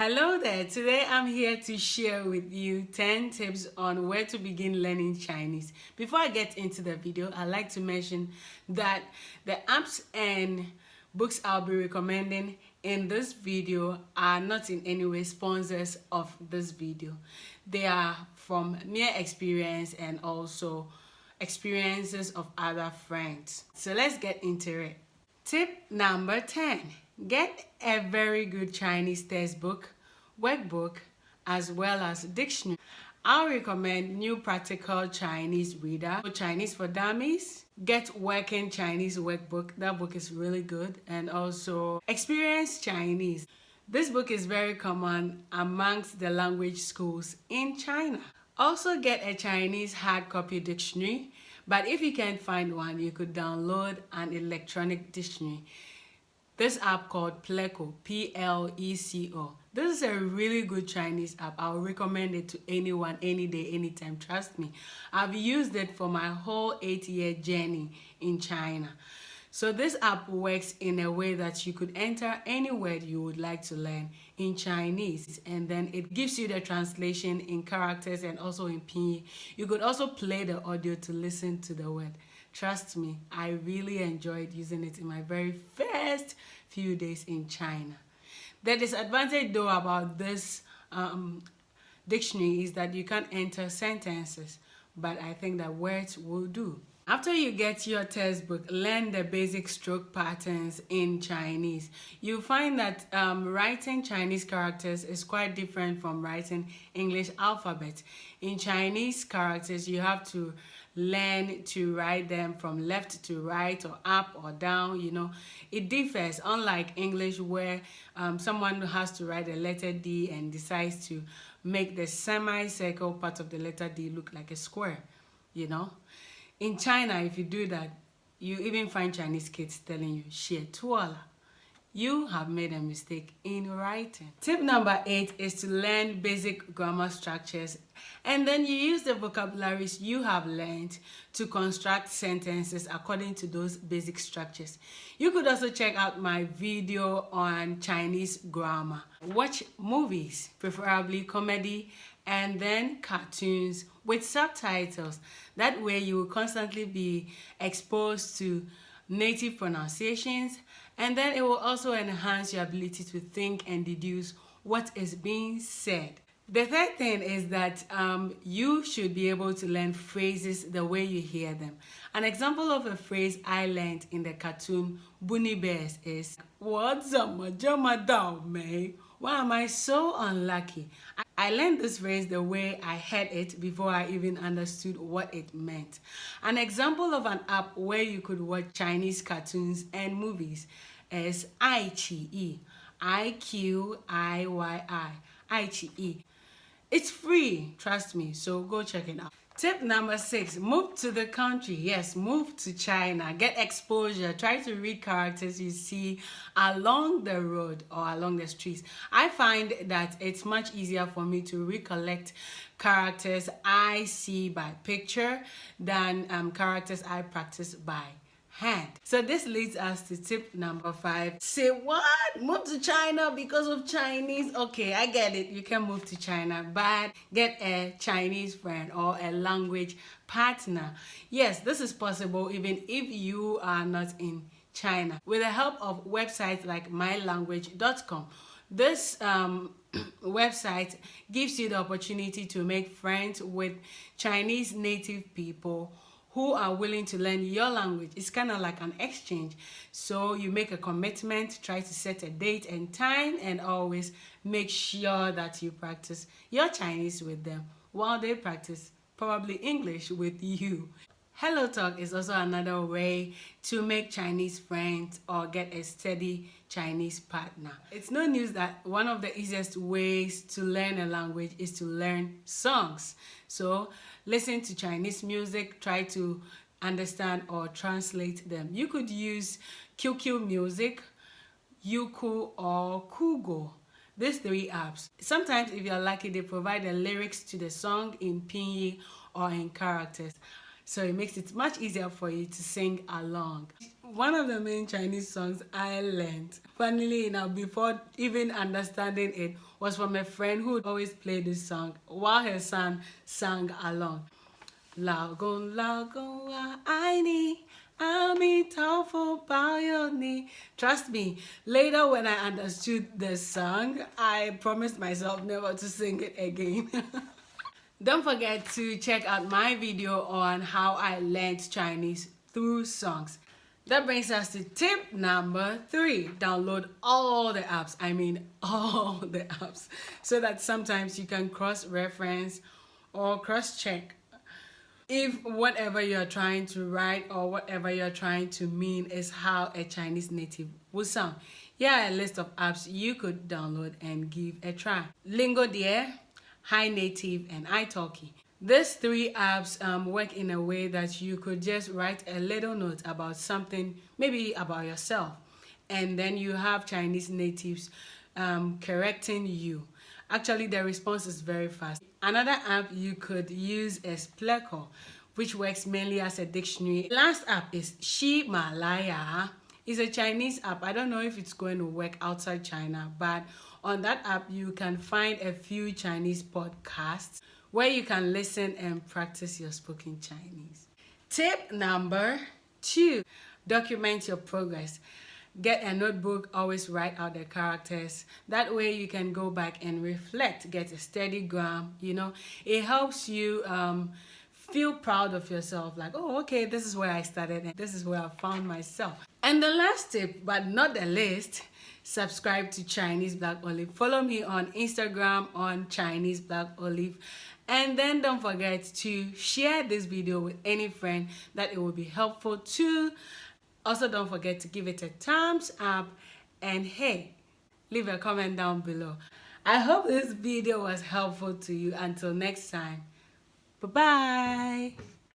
Hello there, today I'm here to share with you 10 tips on where to begin learning Chinese. Before I get into the video, I'd like to mention that the apps and books I'll be recommending in this video are not in any way sponsors of this video. They are from mere experience and also experiences of other friends. So let's get into it. Tip number 10. Get a very good Chinese textbook, workbook, as well as dictionary. I'll recommend New Practical Chinese Reader, Chinese for Dummies. Get Working Chinese Workbook. That book is really good. And also Experience Chinese. This book is very common amongst the language schools in China. Also get a Chinese hard copy dictionary. But if you can't find one, you could download an electronic dictionary. This app called Pleco, P-L-E-C-O. This is a really good Chinese app. I'll recommend it to anyone, any day, anytime. Trust me. I've used it for my whole 8-year journey in China. So this app works in a way that you could enter any word you would like to learn in Chinese, and then it gives you the translation in characters and also in pinyin. You could also play the audio to listen to the word. Trust me, I really enjoyed using it in my very first few days in China. The disadvantage though about this dictionary is that you can't enter sentences, but I think that words will do. After you get your textbook, learn the basic stroke patterns in Chinese. You'll find that writing Chinese characters is quite different from writing English alphabet. In Chinese characters, you have to learn to write them from left to right or up or down, you know. It differs, unlike English where someone has to write a letter D and decides to make the semicircle part of the letter D look like a square, you know. In China, if you do that, you even find Chinese kids telling you, "Xie tuola." You have made a mistake in writing. Tip number 8 is to learn basic grammar structures, and then you use the vocabularies you have learned to construct sentences according to those basic structures. You could also check out my video on Chinese grammar. Watch movies, preferably comedy, and then cartoons with subtitles. That way you will constantly be exposed to native pronunciations, and then it will also enhance your ability to think and deduce what is being said. The third thing is that you should be able to learn phrases the way you hear them. An example of a phrase I learned in the cartoon Bunny Bears is, "What's a majama dao, May? Why am I so unlucky?" I learned this phrase the way I heard it before I even understood what it meant. An example of an app where you could watch Chinese cartoons and movies is iQIYI, I-Q-I-Y-I, iQIYI. It's free, trust me, so go check it out. Tip number 6, move to the country. Yes, move to China. Get exposure. Try to read characters you see along the road or along the streets. I find that it's much easier for me to recollect characters I see by picture than characters I practice by hand. So this leads us to tip number 5. Say what? Move to China because of Chinese? Okay, I get it. You can move to China, but get a Chinese friend or a language partner. Yes, this is possible even if you are not in China. With the help of websites like mylanguage.com. This website gives you the opportunity to make friends with Chinese native people who are willing to learn your language. It's kind of like an exchange. So you make a commitment, try to set a date and time, and always make sure that you practice your Chinese with them while they practice probably English with you. Hello Talk is also another way to make Chinese friends or get a steady Chinese partner. It's no news that one of the easiest ways to learn a language is to learn songs. So listen to Chinese music, try to understand or translate them. You could use QQ Music, Youku, or Kugo. These 3 apps. Sometimes if you're lucky, they provide the lyrics to the song in pinyin or in characters. So it makes it much easier for you to sing along. one of the main Chinese songs I learned, funnily enough, before even understanding it, was from a friend who would always play this song while her son sang along. Lao gong wa ai ni, ami tao fo bao yo ni. Trust me, later when I understood the song, I promised myself never to sing it again. Don't forget to check out my video on how I learned Chinese through songs. That brings us to tip number 3. Download all the apps. I mean all the apps. So that sometimes you can cross-reference or cross-check if whatever you're trying to write or whatever you're trying to mean is how a Chinese native would sound. Here are a list of apps you could download and give a try. Lingo Dear, Hi Native, and italki. These 3 apps work in a way that you could just write a little note about something, maybe about yourself, and then you have Chinese natives correcting you. Actually, the response is very fast. Another app you could use is Pleco, which works mainly as a dictionary. The last app is Ximalaya. It's a Chinese app. I don't know if it's going to work outside China, but on that app you can find a few Chinese podcasts where you can listen and practice your spoken Chinese. Tip number 2, document your progress. Get a notebook, always write out the characters. That way you can go back and reflect, get a steady gram, you know. It helps you feel proud of yourself, like, oh, okay, this is where I started and this is where I found myself. And the last tip, but not the least, subscribe to ChineseBlackOlive. Follow me on Instagram on ChineseBlackOlive. And then don't forget to share this video with any friend that it will be helpful to. Also, don't forget to give it a thumbs up, and hey, leave a comment down below. I hope this video was helpful to you. Until next time, bye-bye.